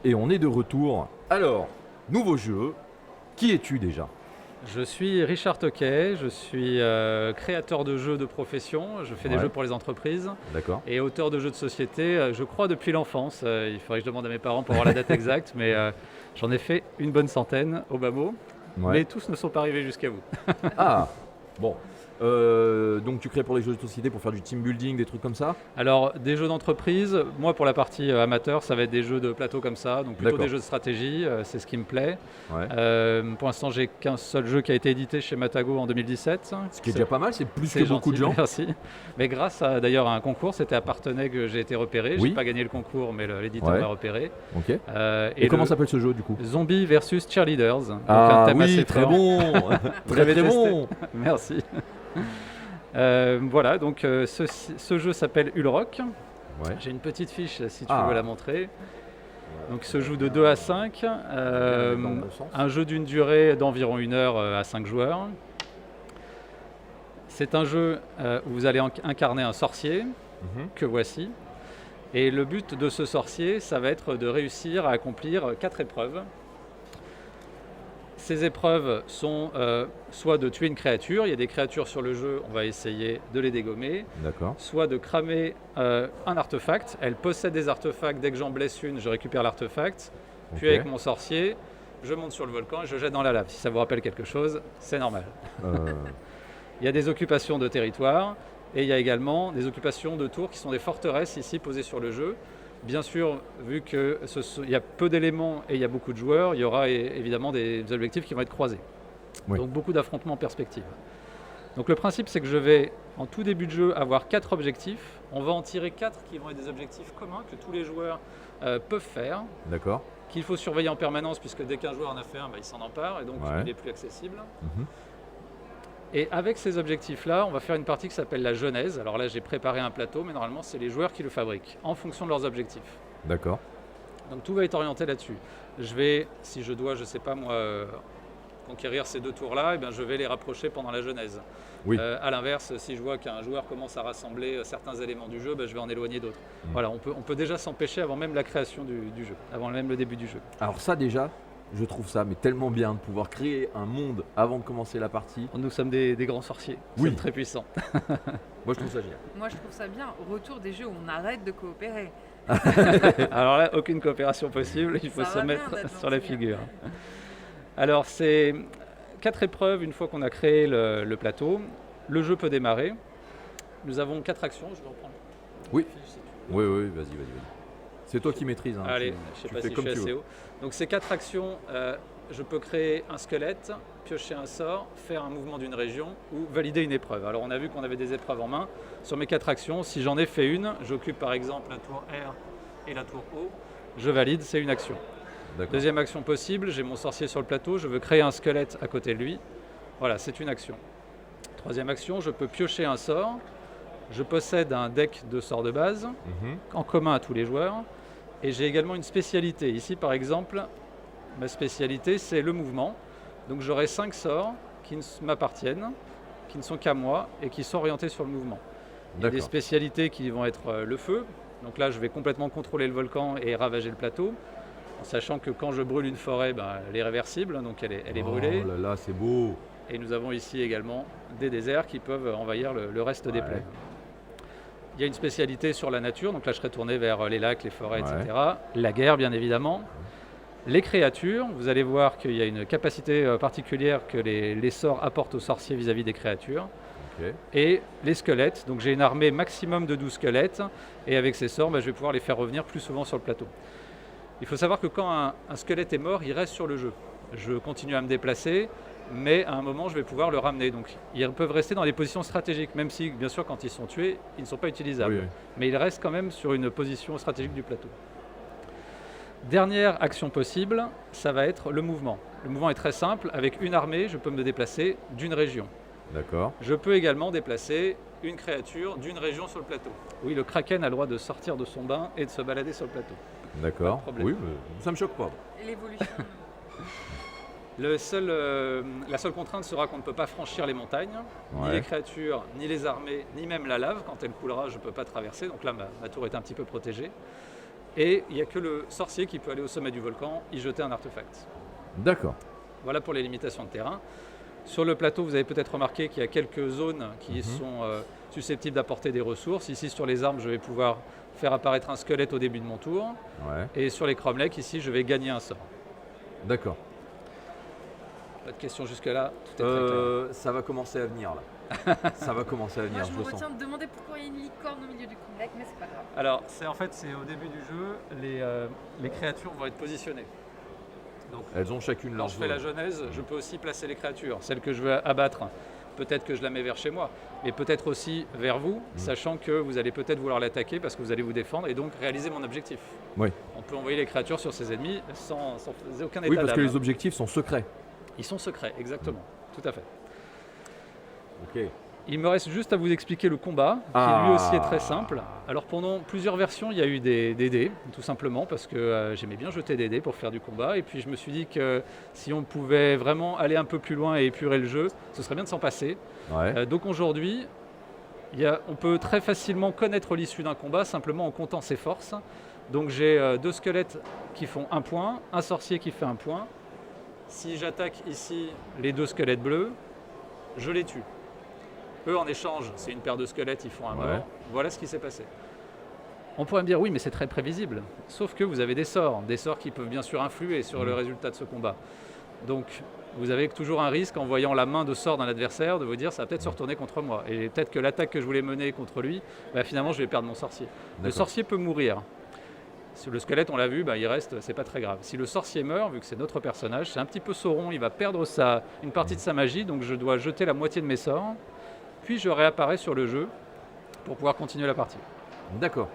Et on est de retour. Alors, nouveau jeu. Qui es-tu déjà ? Je suis Richard Toquet, je suis créateur de jeux de profession, je fais des jeux pour les entreprises. D'accord. Et auteur de jeux de société, je crois depuis l'enfance. Il faudrait que je demande à mes parents pour avoir la date exacte, mais j'en ai fait une bonne centaine au bas mot. Ouais. Mais tous ne sont pas arrivés jusqu'à vous. Ah, bon. Donc tu crées pour les jeux de société pour faire du team building, des trucs comme ça ? Alors, des jeux d'entreprise, moi pour la partie amateur, ça va être des jeux de plateau comme ça, donc plutôt des jeux de stratégie, c'est ce qui me plaît. Ouais. Pour l'instant, j'ai qu'un seul jeu qui a été édité chez Matago en 2017. Ce qui est déjà pas mal, c'est plus que gentil, beaucoup de gens. Merci. Mais grâce d'ailleurs à un concours, c'était à Parthenay que j'ai été repéré. Oui. J'ai pas gagné le concours, mais l'éditeur m'a repéré. Ok. Et comment s'appelle ce jeu du coup ? Zombie versus Cheerleaders. Donc Ah un thème oui, assez très fort. bon. Très bon. Merci. Voilà, donc ce jeu s'appelle Ulrock. Ouais. J'ai une petite fiche si tu veux la montrer. Donc il se joue de 2 à 5. Un jeu d'une durée d'environ 1 heure à 5 joueurs. C'est un jeu où vous allez incarner un sorcier, que voici. Et le but de ce sorcier, ça va être de réussir à accomplir 4 épreuves. Ces épreuves sont soit de tuer une créature, il y a des créatures sur le jeu, on va essayer de les dégommer. D'accord. Soit de cramer un artefact. Elle possède des artefacts, dès que j'en blesse une, je récupère l'artefact. Puis avec mon sorcier, je monte sur le volcan et je jette dans la lave. Si ça vous rappelle quelque chose, c'est normal. Il y a des occupations de territoire et il y a également des occupations de tours qui sont des forteresses ici posées sur le jeu. Bien sûr, vu qu'il y a peu d'éléments et il y a beaucoup de joueurs, il y aura évidemment des objectifs qui vont être croisés. Oui. Donc beaucoup d'affrontements en perspective. Donc le principe, c'est que je vais, en tout début de jeu, avoir 4 objectifs. On va en tirer 4 qui vont être des objectifs communs que tous les joueurs peuvent faire. D'accord. Qu'il faut surveiller en permanence, puisque dès qu'un joueur en a fait un, il s'en empare et donc il est plus accessible. Et avec ces objectifs-là, on va faire une partie qui s'appelle la genèse. Alors là, j'ai préparé un plateau, mais normalement, c'est les joueurs qui le fabriquent, en fonction de leurs objectifs. D'accord. Donc tout va être orienté là-dessus. Je vais, si je dois, je ne sais pas moi, conquérir ces 2 tours-là, je vais les rapprocher pendant la genèse. Oui. À l'inverse, si je vois qu'un joueur commence à rassembler certains éléments du jeu, je vais en éloigner d'autres. Voilà, on peut déjà s'empêcher avant même la création du jeu, avant même le début du jeu. Alors ça déjà, je trouve ça mais tellement bien de pouvoir créer un monde avant de commencer la partie. Nous sommes des grands sorciers, nous sommes très puissants. Moi je trouve ça génial. Moi je trouve ça bien, au retour des jeux où on arrête de coopérer. Alors là, aucune coopération possible, il faut se mettre sur la figure. Alors c'est 4 épreuves une fois qu'on a créé le plateau. Le jeu peut démarrer. Nous avons 4 actions, je vais reprendre. Oui, vas-y. C'est toi qui maîtrises. Allez, je ne sais pas si je suis assez haut. Donc ces 4 actions, je peux créer un squelette, piocher un sort, faire un mouvement d'une région ou valider une épreuve. Alors on a vu qu'on avait des épreuves en main. Sur mes 4 actions, si j'en ai fait une, j'occupe par exemple la tour R et la tour O, je valide, c'est une action. Deuxième action possible, j'ai mon sorcier sur le plateau, je veux créer un squelette à côté de lui. Voilà, c'est une action. Troisième action, je peux piocher un sort. Je possède un deck de sorts de base, en commun à tous les joueurs. Et j'ai également une spécialité. Ici, par exemple, ma spécialité, c'est le mouvement. Donc j'aurai 5 sorts qui m'appartiennent, qui ne sont qu'à moi et qui sont orientés sur le mouvement. Il y a des spécialités qui vont être le feu. Donc là, je vais complètement contrôler le volcan et ravager le plateau. En sachant que quand je brûle une forêt, elle est réversible, donc elle est brûlée. Oh là là, c'est beau. Et nous avons ici également des déserts qui peuvent envahir le reste des plaines. Il y a une spécialité sur la nature, donc là je serai tourné vers les lacs, les forêts, etc. La guerre, bien évidemment. Les créatures, vous allez voir qu'il y a une capacité particulière que les sorts apportent aux sorciers vis-à-vis des créatures. Et les squelettes, donc j'ai une armée maximum de 12 squelettes, et avec ces sorts, je vais pouvoir les faire revenir plus souvent sur le plateau. Il faut savoir que quand un squelette est mort, il reste sur le jeu. Je continue à me déplacer, mais à un moment, je vais pouvoir le ramener. Donc, ils peuvent rester dans des positions stratégiques, même si, bien sûr, quand ils sont tués, ils ne sont pas utilisables. Mais ils restent quand même sur une position stratégique du plateau. Dernière action possible, ça va être le mouvement. Le mouvement est très simple. Avec une armée, je peux me déplacer d'une région. D'accord. Je peux également déplacer une créature d'une région sur le plateau. Oui, le kraken a le droit de sortir de son bain et de se balader sur le plateau. D'accord. Oui, mais ça me choque pas. Et l'évolution La seule contrainte sera qu'on ne peut pas franchir les montagnes, ni les créatures, ni les armées, ni même la lave. Quand elle coulera, je ne peux pas traverser. Donc là, ma tour est un petit peu protégée. Et il n'y a que le sorcier qui peut aller au sommet du volcan y jeter un artefact. D'accord. Voilà pour les limitations de terrain. Sur le plateau, vous avez peut-être remarqué qu'il y a quelques zones qui sont susceptibles d'apporter des ressources. Ici, sur les armes, je vais pouvoir faire apparaître un squelette au début de mon tour. Ouais. Et sur les cromlechs, ici, je vais gagner un sort. D'accord. Pas de questions jusque-là, tout est très clair. Ça va commencer à venir là. Ça va commencer à venir, Moi, je je me le sens. retiens de demander pourquoi il y a une licorne au milieu du cromlech, mais c'est pas grave. Alors, c'est au début du jeu, les créatures vont être positionnées. Donc, Elles ont chacune quand leur je fais la zone. genèse, je peux aussi placer les créatures. Celle que je veux abattre, peut-être que je la mets vers chez moi, mais peut-être aussi vers vous, sachant que vous allez peut-être vouloir l'attaquer parce que vous allez vous défendre et donc réaliser mon objectif. Oui. On peut envoyer les créatures sur ses ennemis sans aucun état Oui, parce que d'âme. les objectifs sont secrets. Ils sont secrets, exactement. Tout à fait. Ok. Il me reste juste à vous expliquer le combat, qui lui aussi est très simple. Alors pendant plusieurs versions, il y a eu des dés, tout simplement, parce que j'aimais bien jeter des dés pour faire du combat. Et puis je me suis dit que si on pouvait vraiment aller un peu plus loin et épurer le jeu, ce serait bien de s'en passer. Ouais. Donc aujourd'hui, on peut très facilement connaître l'issue d'un combat simplement en comptant ses forces. Donc j'ai 2 squelettes qui font 1 point, un sorcier qui fait 1 point. Si j'attaque ici les 2 squelettes bleus, je les tue. Eux, en échange, c'est une paire de squelettes, ils font un mort. Voilà ce qui s'est passé. On pourrait me dire, oui, mais c'est très prévisible. Sauf que vous avez des sorts qui peuvent bien sûr influer sur le résultat de ce combat. Donc, vous avez toujours un risque, en voyant la main de sort d'un adversaire, de vous dire, ça va peut-être se retourner contre moi. Et peut-être que l'attaque que je voulais mener contre lui, finalement, je vais perdre mon sorcier. Le sorcier peut mourir. Si le squelette, on l'a vu, il reste, c'est pas très grave. Si le sorcier meurt, vu que c'est notre personnage, c'est un petit peu Sauron, il va perdre une partie de sa magie, donc je dois jeter la moitié de mes sorts. Puis je réapparais sur le jeu pour pouvoir continuer la partie. D'accord.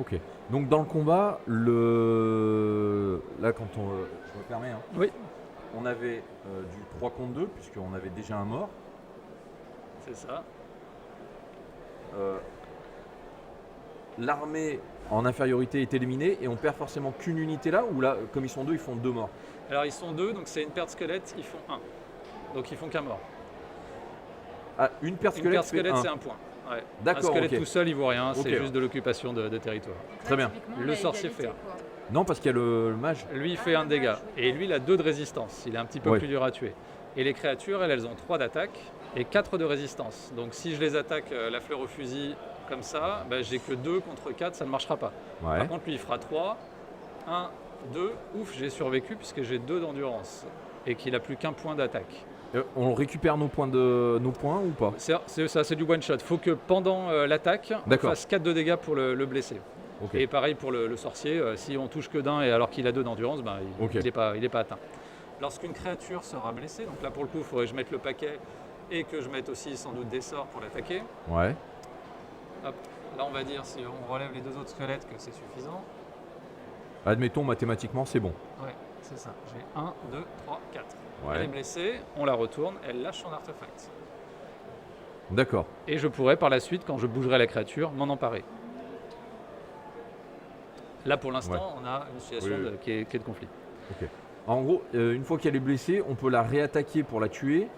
Ok. Donc dans le combat, là quand je me permets, Oui, on avait du 3 contre 2, puisqu'on avait déjà un mort. c'est ça. L'armée en infériorité est éliminée et on perd forcément qu'une unité là, ou là, comme ils sont 2, ils font 2 morts. Alors ils sont 2, donc c'est une paire de squelettes, ils font 1. Donc ils font qu'un mort. Ah, une paire de Une paire de squelettes, squelettes, fait c'est 1. un point. Ouais. D'accord, Un squelette ok. tout seul, il vaut rien, c'est Ok. juste de l'occupation de territoire. Donc Très bien. typiquement, Le la sorcier égalité, fait un. quoi. Non, parce qu'il y a le mage. Lui, il fait un dégât. Et lui, il a 2 de résistance. Il est un petit peu Ouais. plus dur à tuer. Et les créatures, elles ont 3 d'attaque et 4 de résistance. Donc si je les attaque la fleur au fusil comme ça, j'ai que 2 contre 4, ça ne marchera pas. Ouais. Par contre, lui, il fera 3. 1, 2. Ouf, j'ai survécu puisque j'ai 2 d'endurance. Et qu'il a plus qu'un point d'attaque. On récupère nos points ou pas? C'est ça, c'est du one shot. Il faut que pendant l'attaque, on D'accord. fasse 4 de dégâts pour le blesser. Ok. Et pareil pour le sorcier, si on touche que d'un et alors qu'il a 2 d'endurance, Ok. il n'est pas atteint. Lorsqu'une créature sera blessée, donc là pour le coup, il faudrait que je mette le paquet et que je mette aussi sans doute des sorts pour l'attaquer. Ouais. Hop, là on va dire, si on relève les 2 autres squelettes, que c'est suffisant. Admettons, mathématiquement, c'est bon. Ouais, c'est ça. J'ai 1, 2, 3, 4. Ouais. Elle est blessée, on la retourne, elle lâche son artefact. D'accord. Et je pourrais par la suite, quand je bougerai la créature, m'en emparer. Là pour l'instant, Ouais. on a une situation Oui, oui. qui est de conflit. Ok. En gros, une fois qu'elle est blessée, on peut la réattaquer pour la tuer.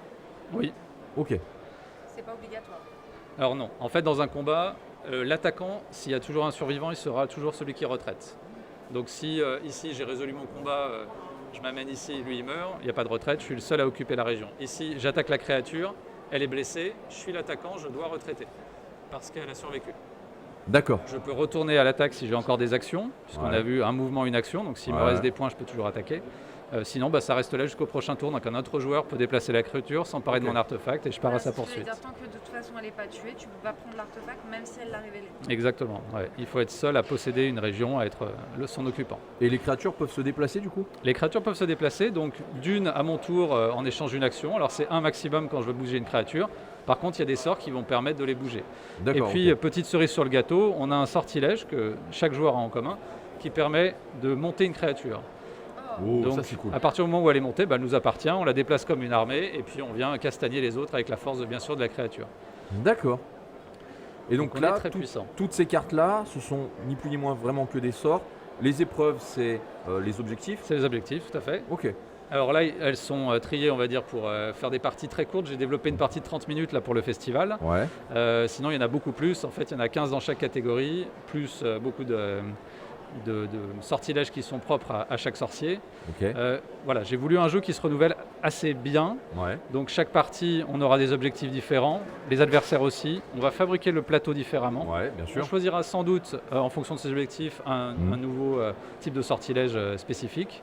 Oui. Ok. C'est pas obligatoire. Alors non, en fait dans un combat, l'attaquant, s'il y a toujours un survivant, il sera toujours celui qui retraite. Donc si ici j'ai résolu mon combat, je m'amène ici, lui il meurt, il n'y a pas de retraite, je suis le seul à occuper la région. Ici j'attaque la créature, elle est blessée, je suis l'attaquant, je dois retraiter parce qu'elle a survécu. D'accord. Je peux retourner à l'attaque si j'ai encore des actions, puisqu'on Ouais. a vu un mouvement, une action, donc s'il me Ouais. reste des points, je peux toujours attaquer. Sinon, ça reste là jusqu'au prochain tour, donc un autre joueur peut déplacer la créature, s'emparer de Ok. mon artefact et je pars à sa C'est ce que j'allais poursuite. dire, tant que de toute façon elle n'est pas tuée, tu peux pas prendre l'artefact même si elle l'a révélé. Exactement, ouais. Il faut être seul à posséder une région, à être son occupant. Et les créatures peuvent se déplacer du coup? Les créatures peuvent se déplacer, donc d'une à mon tour en échange d'une action. Alors c'est un maximum quand je veux bouger une créature. Par contre, il y a des sorts qui vont permettre de les bouger. Et D'accord. puis, ok. petite cerise sur le gâteau, on a un sortilège que chaque joueur a en commun qui permet de monter une créature. Oh, Donc, ça c'est cool. à partir du moment où elle est montée, elle nous appartient, on la déplace comme une armée et puis on vient castagner les autres avec la force, bien sûr, de la créature. D'accord. Et donc, on là, est très puissant. toutes ces cartes-là, ce sont ni plus ni moins vraiment que des sorts. Les épreuves, c'est les objectifs. C'est les objectifs, tout à fait. Ok. Alors là, elles sont triées, on va dire, pour faire des parties très courtes. J'ai développé une partie de 30 minutes là, pour le festival. Ouais. Sinon, il y en a beaucoup plus. En fait, il y en a 15 dans chaque catégorie, plus beaucoup de sortilèges qui sont propres à chaque sorcier. Ok. Voilà, j'ai voulu un jeu qui se renouvelle assez bien. Ouais. Donc chaque partie, on aura des objectifs différents, les adversaires aussi. On va fabriquer le plateau différemment. Ouais, bien On sûr. choisira sans doute, en fonction de ses objectifs, un nouveau type de sortilège spécifique.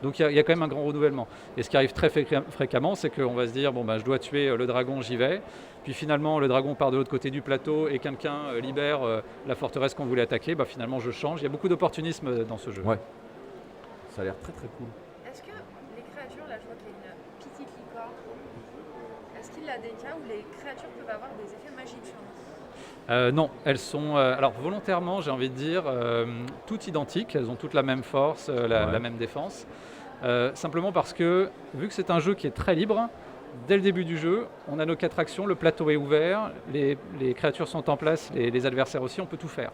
Donc il y a quand même un grand renouvellement. Et ce qui arrive très fréquemment, c'est qu'on va se dire, bon, je dois tuer le dragon, j'y vais. Puis finalement, le dragon part de l'autre côté du plateau et quelqu'un libère la forteresse qu'on voulait attaquer. Finalement, je change. Il y a beaucoup d'opportunisme dans ce jeu. Ouais. Ça a l'air très très cool. Est-ce que les créatures, là je vois qu'il y a une petite licorne, est-ce qu'il y a des cas où les créatures peuvent avoir des effets magiques sur nous? Non, elles sont, alors volontairement, j'ai envie de dire, toutes identiques. Elles ont toutes la même force, la même défense. Simplement parce que, vu que c'est un jeu qui est très libre, dès le début du jeu, on a nos 4 actions, le plateau est ouvert, les créatures sont en place, les adversaires aussi, on peut tout faire.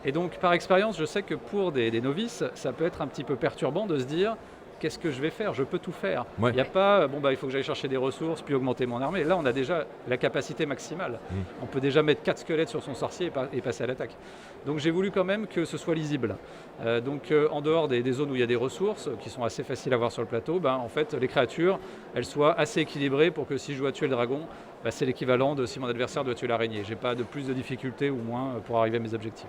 Et donc, par expérience, je sais que pour des novices, ça peut être un petit peu perturbant de se dire qu'est-ce que je vais faire? Je peux tout faire. Ouais. Il n'y a pas, il faut que j'aille chercher des ressources, puis augmenter mon armée. Là, on a déjà la capacité maximale. On peut déjà mettre 4 squelettes sur son sorcier et passer à l'attaque. Donc, j'ai voulu quand même que ce soit lisible. En dehors des zones où il y a des ressources, qui sont assez faciles à voir sur le plateau, en fait, les créatures, elles soient assez équilibrées pour que si je dois tuer le dragon, c'est l'équivalent de si mon adversaire doit tuer l'araignée. Je n'ai pas de plus de difficultés ou moins pour arriver à mes objectifs.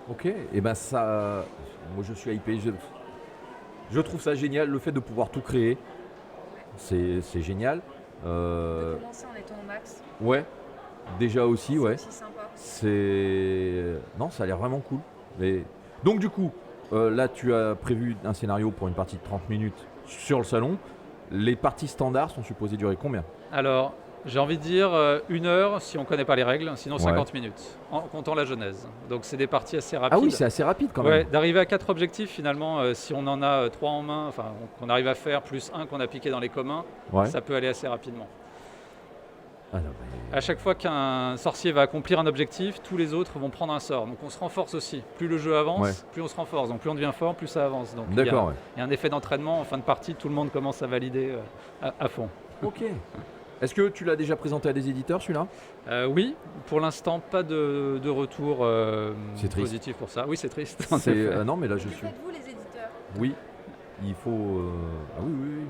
Ok, et ça, moi je suis hypé, je trouve ça génial, le fait de pouvoir tout créer, c'est génial. De commencer en étant au max, Ouais, déjà aussi, c'est ouais. aussi sympa. Non, ça a l'air vraiment cool. Donc du coup, là tu as prévu un scénario pour une partie de 30 minutes sur le salon. Les parties standards sont supposées durer combien? Alors, j'ai envie de dire 1 heure si on ne connaît pas les règles, sinon 50 minutes, en comptant la genèse. Donc c'est des parties assez rapides. Ah oui, c'est assez rapide quand même. Ouais, d'arriver à 4 objectifs finalement, si on en a 3 en main, qu'on arrive à faire, plus 1 qu'on a piqué dans les communs, ça peut aller assez rapidement. Ah non, À chaque fois qu'un sorcier va accomplir un objectif, tous les autres vont prendre un sort. Donc on se renforce aussi. Plus le jeu avance, plus on se renforce. Donc plus on devient fort, plus ça avance. Donc d'accord, il y a un effet d'entraînement. En fin de partie, tout le monde commence à valider à fond. Ok. Est-ce que tu l'as déjà présenté à des éditeurs celui-là? Oui, pour l'instant, pas de retour C'est triste. positif pour ça. Oui, c'est triste. Non, mais là je Que suis. faites-vous les éditeurs? Oui, il faut. Ah oui, oui, oui.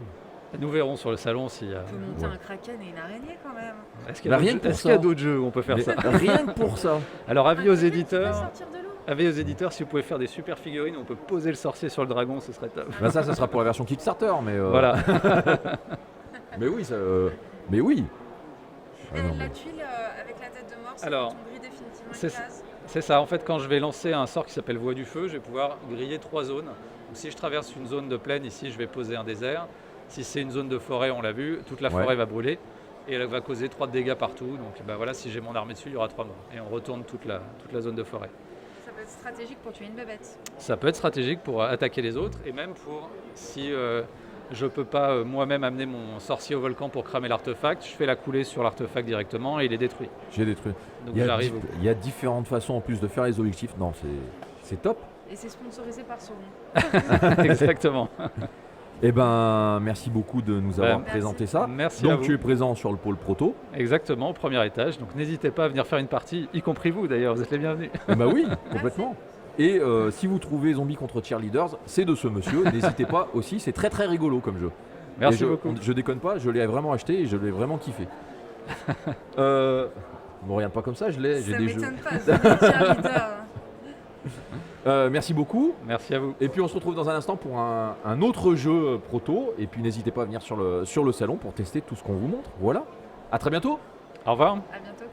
Nous verrons sur le salon s'il y a. On peut monter un kraken et une araignée quand même. Est-ce qu'il y a Rien d'autres que pour jeux- est-ce qu'il y a ça. d'autres jeux où on peut faire Mais ça? rien que pour ça. Alors avis aux Un kraken qui peut éditeurs. sortir de l'eau. Avis aux éditeurs, si vous pouvez faire des super figurines, où on peut poser le sorcier sur le dragon, ce serait top. Ça sera pour la version Kickstarter, mais. Voilà. Mais oui, mais oui. Ah Et non, la mais- tuile avec la tête de mort, c'est Alors, quand on grille définitivement une c'est- case. C'est ça, en fait, quand je vais lancer un sort qui s'appelle Voie du Feu, je vais pouvoir griller 3 zones. Donc, si je traverse une zone de plaine, ici, je vais poser un désert. Si c'est une zone de forêt, on l'a vu, toute la forêt va brûler et elle va causer 3 de dégâts partout. Donc voilà, si j'ai mon armée dessus, il y aura 3 morts. Et on retourne toute la zone de forêt. Ça peut être stratégique pour tuer une bébête. Ça peut être stratégique pour attaquer les autres et même pour, si je ne peux pas moi-même amener mon sorcier au volcan pour cramer l'artefact, je fais la coulée sur l'artefact directement et il est détruit. J'ai détruit. Donc Il y, j'arrive. il y a différentes façons en plus de faire les objectifs. Non, c'est top. Et c'est sponsorisé par Sauron. Exactement. Eh ben, merci beaucoup de nous avoir Merci. présenté ça. Merci à Donc vous. tu es présent sur le pôle proto. Exactement, au premier étage. Donc n'hésitez pas à venir faire une partie, y compris vous d'ailleurs, vous êtes les bienvenus. Eh ben oui, complètement. Et si vous trouvez Zombies contre Cheerleaders, c'est de ce monsieur. N'hésitez pas aussi, c'est très très rigolo comme jeu. Merci Et beaucoup. Je déconne pas, je l'ai vraiment acheté et je l'ai vraiment kiffé. Me regarde pas comme ça, j'ai Ça des jeux. m'étonne pas, c'est des cheerleaders. Merci beaucoup. Merci à vous. Et puis on se retrouve dans un instant pour un autre jeu proto. Et puis n'hésitez pas à venir sur le salon pour tester tout ce qu'on vous montre. Voilà. À très bientôt. Au revoir. À bientôt.